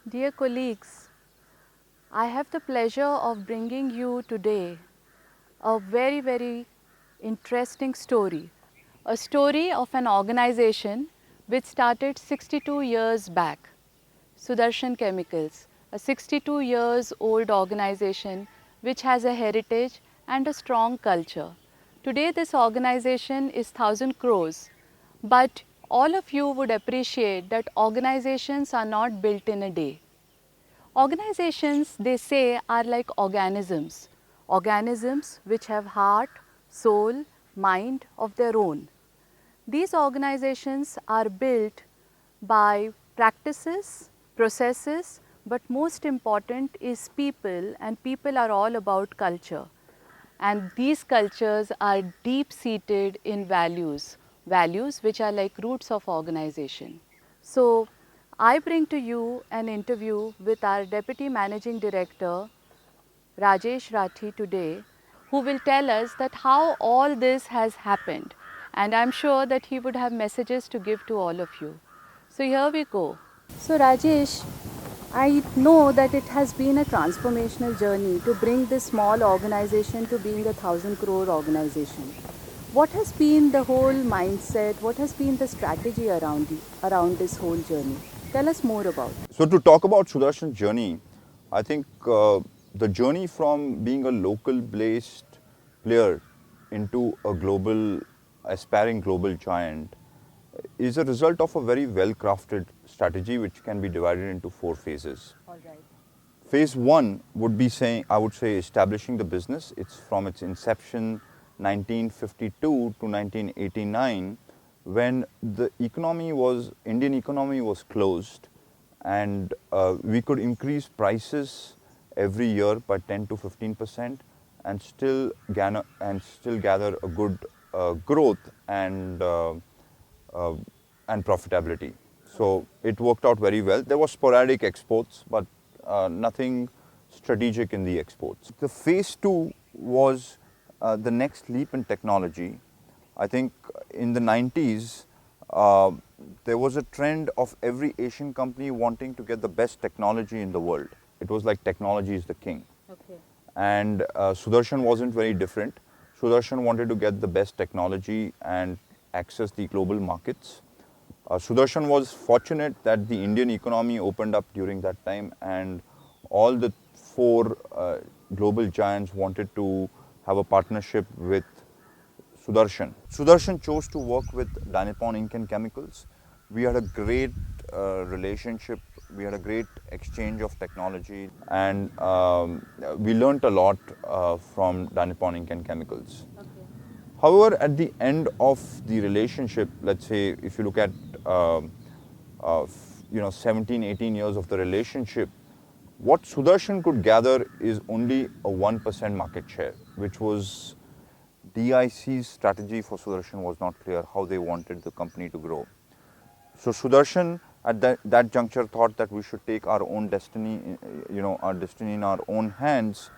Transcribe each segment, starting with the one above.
Dear colleagues, I have the pleasure of bringing you today a very interesting story. A story of an organization which started 62 years back, Sudarshan Chemicals, a 62 years old organization which has a heritage and a strong culture. Today this organization is 1000 crores, but all of you would appreciate that organizations are not built in a day. Organizations, they say, are like organisms. Organisms which have heart, soul, mind of their own. These organizations are built by practices, processes, but most important is people, and people are all about culture. And these cultures are deep seated in values, values which are like roots of organization. So I bring to you an interview with our Deputy Managing Director, Rajesh Rathi today, who will tell us that how all this has happened. And I'm sure that he would have messages to give to all of you. So here we go. So Rajesh, I know that it has been a transformational journey to bring this small organization to being a 1000 crore organization. What has been the whole mindset? What has been the strategy around this whole journey? Tell us more about it. So to talk about Sudarshan Journey, I think the journey from being a local based player into a global, aspiring global giant is a result of a very well crafted strategy which can be divided into 4 phases. All right. Phase 1 would be I would say establishing the business. It's from its inception 1952 to 1989, when the Indian economy was closed, and we could increase prices every year by 10 to 15% and still gather a good growth and profitability. So it worked out very well. There was sporadic exports, but nothing strategic in the exports. The phase 2 was the next leap in technology. I think in the 90s, there was a trend of every Asian company wanting to get the best technology in the world. It was like technology is the king. Okay. And Sudarshan wasn't very different. Sudarshan wanted to get the best technology and access the global markets. Sudarshan was fortunate that the Indian economy opened up during that time, and all the 4 global giants wanted to have a partnership with Sudarshan. Sudarshan chose to work with Dynapon Ink and Chemicals. We had a great relationship. We had a great exchange of technology, and we learnt a lot from Dynapon Ink and Chemicals. Okay. However, at the end of the relationship, let's say if you look at 17, 18 years of the relationship, what Sudarshan could gather is only a 1% market share, which was DIC's strategy for Sudarshan was not clear how they wanted the company to grow. So Sudarshan at that juncture thought that we should take our own destiny, our destiny in our own hands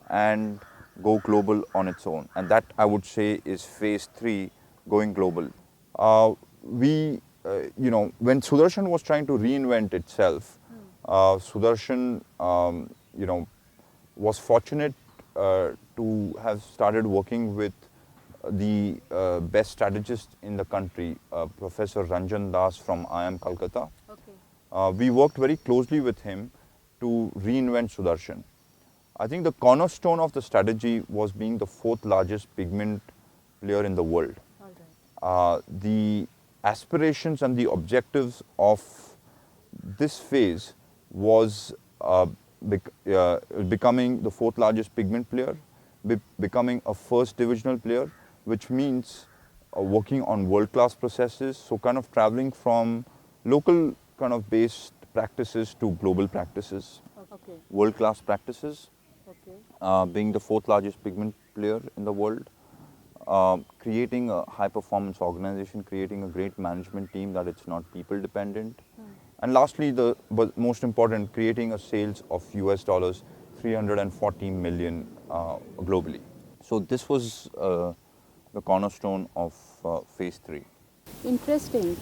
and go global on its own. And that, I would say, is phase 3, going global. When Sudarshan was trying to reinvent itself, Sudarshan, was fortunate to have started working with the best strategist in the country, Professor Ranjan Das from IIM Calcutta. Okay. We worked very closely with him to reinvent Sudarshan. I think the cornerstone of the strategy was being the 4th largest pigment player in the world. All right. The aspirations and the objectives of this phase was becoming the 4th largest pigment player, becoming a 1st divisional player, which means working on world-class processes, so kind of traveling from local kind of based practices to global practices, Okay. world-class practices, Okay. being the 4th largest pigment player in the world, creating a high-performance organization, creating a great management team that it's not people-dependent, and lastly, but most important, creating a sales of US dollars 340 million globally. So this was the cornerstone of phase 3. Interesting.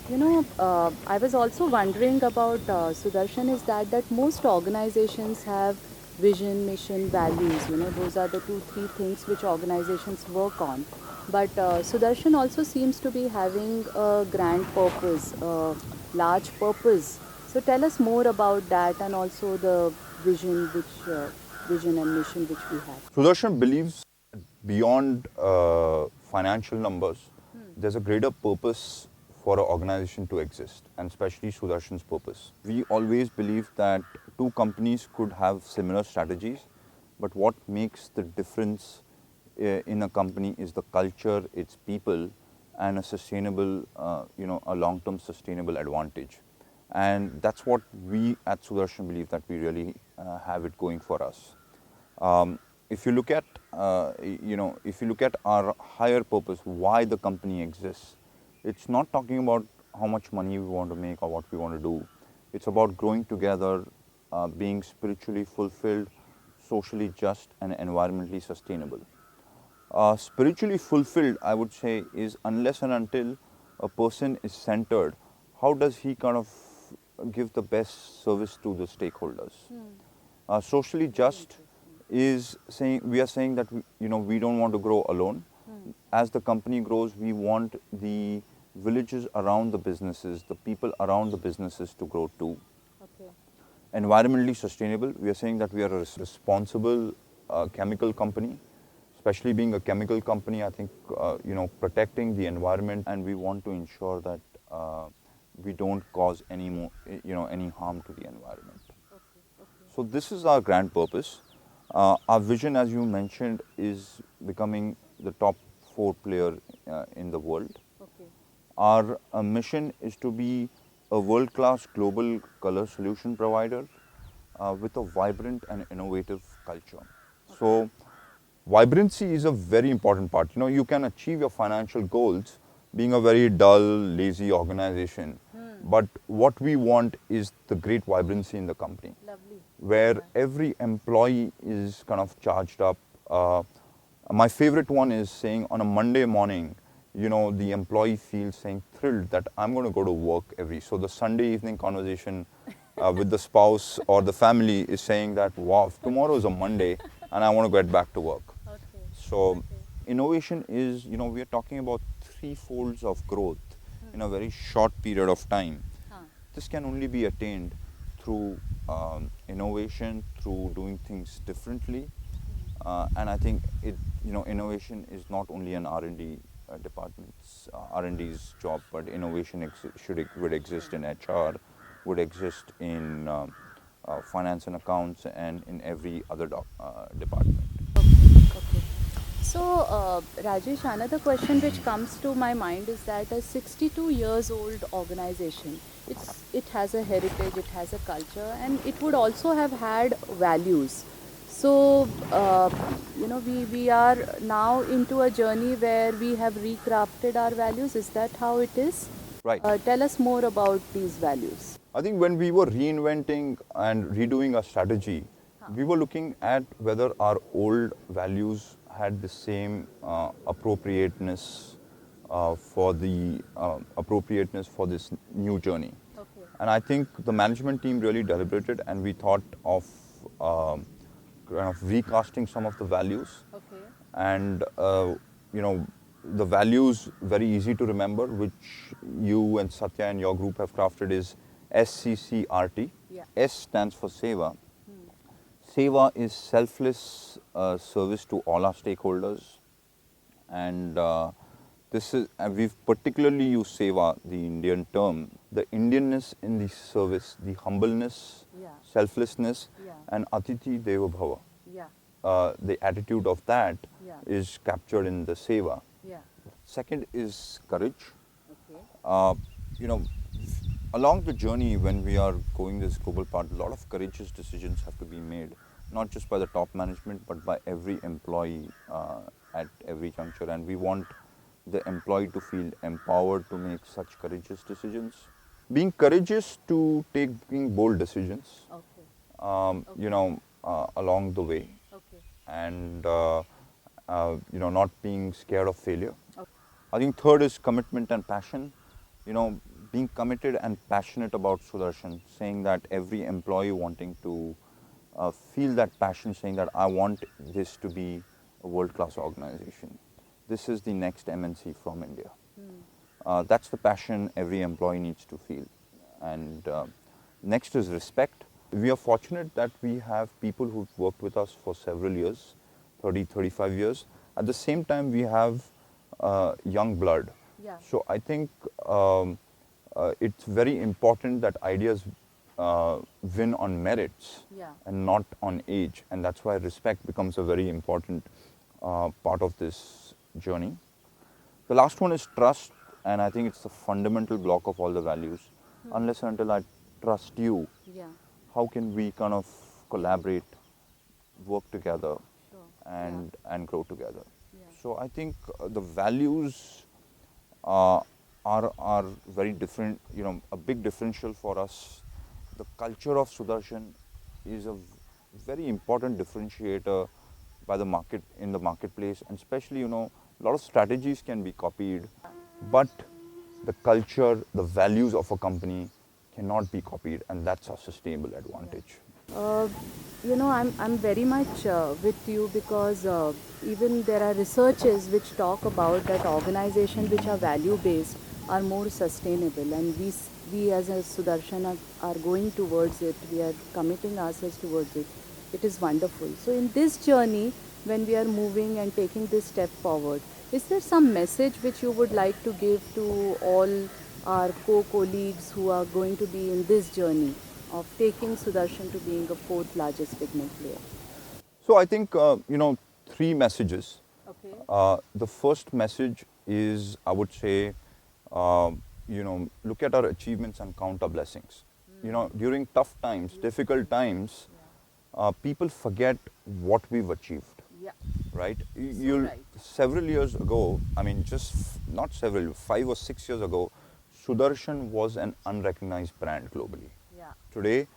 I was also wondering about Sudarshan is that most organizations have vision, mission, values. Those are the two, three things which organizations work on. But Sudarshan also seems to be having a grand purpose, a large purpose. So tell us more about that and also the vision and mission which we have. Sudarshan believes beyond financial numbers, there's a greater purpose for an organization to exist, and especially Sudarshan's purpose. We always believe that two companies could have similar strategies, but what makes the difference in a company is the culture, its people, and a sustainable, a long-term sustainable advantage. And that's what we at Sudarshan believe that we really have it going for us. If you look at, if you look at our higher purpose, why the company exists, it's not talking about how much money we want to make or what we want to do. It's about growing together, being spiritually fulfilled, socially just, and environmentally sustainable. Spiritually fulfilled, I would say, is unless and until a person is centered, how does he kind of give the best service to the stakeholders? Socially just is saying we are saying that we don't want to grow alone. As the company grows, we want the villages around the businesses, the people around the businesses to grow too. Okay. Environmentally sustainable, we are saying that we are a responsible chemical company. Especially being a chemical company, I think protecting the environment, and we want to ensure that we don't cause any more, any harm to the environment. Okay. Okay. So this is our grand purpose. Our vision, as you mentioned, is becoming the top 4 player in the world. Okay. Our mission is to be a world-class global color solution provider with a vibrant and innovative culture. So vibrancy is a very important part. You can achieve your financial goals being a very dull, lazy organization. But what we want is the great vibrancy in the company, Lovely. where Yeah. every employee is kind of charged up. My favorite one is saying on a Monday morning, the employee feels saying thrilled that I'm going to go to work so the Sunday evening conversation with the spouse or the family is saying that, wow, tomorrow is a Monday and I want to get back to work. Okay. So Okay. innovation is, we are talking about 3 folds of growth in a very short period of time. Huh. This can only be attained through innovation, through doing things differently. And I think innovation is not only an R&D department's R&D's job, but innovation would exist in HR, would exist in finance and accounts, and in every other department. Okay. Okay. So, Rajesh, another question which comes to my mind is that a 62 years old organization, it has a heritage, it has a culture, and it would also have had values. So, we are now into a journey where we have recrafted our values. Is that how it is? Right. Tell us more about these values. I think when we were reinventing and redoing our strategy, we were looking at whether our old values had the same appropriateness appropriateness for this new journey. Okay. And I think the management team really deliberated, and we thought of kind of recasting some of the values. Okay. And the values, very easy to remember, which you and Satya and your group have crafted, is SCCRT. Yeah. S stands for Seva. Seva is selfless service to all our stakeholders, and this is we've particularly used Seva, the Indian term, the Indianness in the service, the humbleness, Yeah. selflessness, Yeah. and Atiti Deva Bhava. Yeah. The attitude of that Yeah. is captured in the Seva. Yeah. Second is courage. Okay. You know, along the journey when we are going this global path, a lot of courageous decisions have to be made, not just by the top management, but by every employee at every juncture. And we want the employee to feel empowered to make such courageous decisions. Being courageous to taking bold decisions, Okay. along the way, Okay. and not being scared of failure. Okay. I think third is commitment and passion. being committed and passionate about Sudarshan, saying that every employee wanting to feel that passion, saying that I want this to be a world-class organization. This is the next MNC from India. That's the passion every employee needs to feel. And next is respect. We are fortunate that we have people who've worked with us for several years, 30, 35 years. At the same time, we have young blood. Yeah. So I think it's very important that ideas win on merits Yeah. and not on age. And that's why respect becomes a very important part of this journey. The last one is trust, and I think it's the fundamental block of all the values. Unless and until I trust you, Yeah. how can we kind of collaborate, work together, Sure. and grow together? Yeah. So I think the values uh, are very different. A big differential for us. The culture of Sudarshan is a very important differentiator by the market in the marketplace, and especially a lot of strategies can be copied, but the culture, the values of a company cannot be copied, and that's a sustainable advantage. Uh, I'm very much with you because even there are researches which talk about that organizations which are value based are more sustainable, and we as a Sudarshan are going towards it. We are committing ourselves towards it. It is wonderful. So in this journey, when we are moving and taking this step forward, is there some message which you would like to give to all our co-colleagues who are going to be in this journey of taking Sudarshan to being a fourth largest pigment player? So I think three messages. Okay. The first message is, I would say, look at our achievements and count our blessings. During tough times, difficult times, people forget what we've achieved. Yeah. Right? So right. Several years ago, I mean, not several, 5 or 6 years ago, Sudarshan was an unrecognized brand globally. Yeah. Today,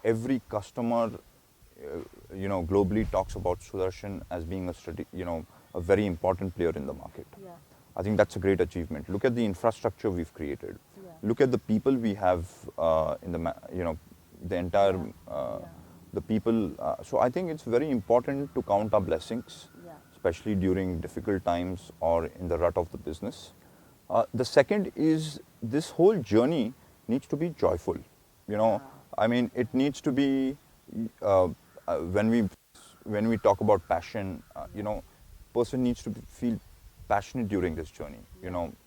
every customer, globally talks about Sudarshan as being a very important player in the market. Yeah. I think that's a great achievement. Look at the infrastructure we've created. Yeah. Look at the people we have in the entire, Yeah. the people. So I think it's very important to count our blessings, Yeah. especially during difficult times or in the rut of the business. The second is this whole journey needs to be joyful. I mean, it needs to be uh, when we talk about passion. Person needs to feel passionate during this journey.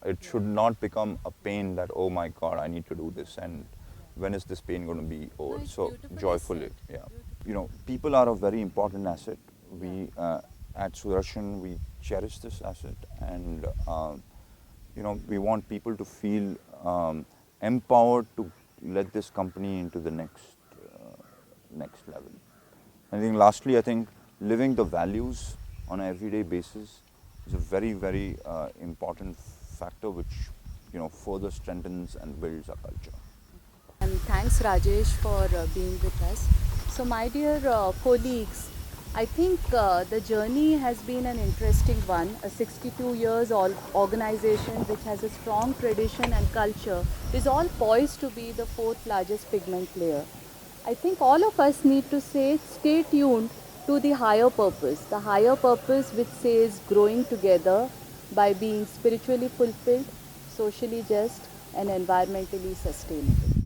It should not become a pain that, oh my God, I need to do this, and when is this pain going to be over? it's So beautifully joyfully, said. yeah. Beautiful. People are a very important asset. We at Sudarshan, we cherish this asset, and we want people to feel empowered to let this company into the next level. I think lastly, I think living the values on an everyday basis is a very, very important factor which further strengthens and builds our culture. And thanks, Rajesh, for being with us. So, my dear colleagues, I think the journey has been an interesting one. A 62 years old organization which has a strong tradition and culture is all poised to be the fourth largest pigment player. I think all of us need to say, stay tuned to the higher purpose which says growing together by being spiritually fulfilled, socially just, and environmentally sustainable.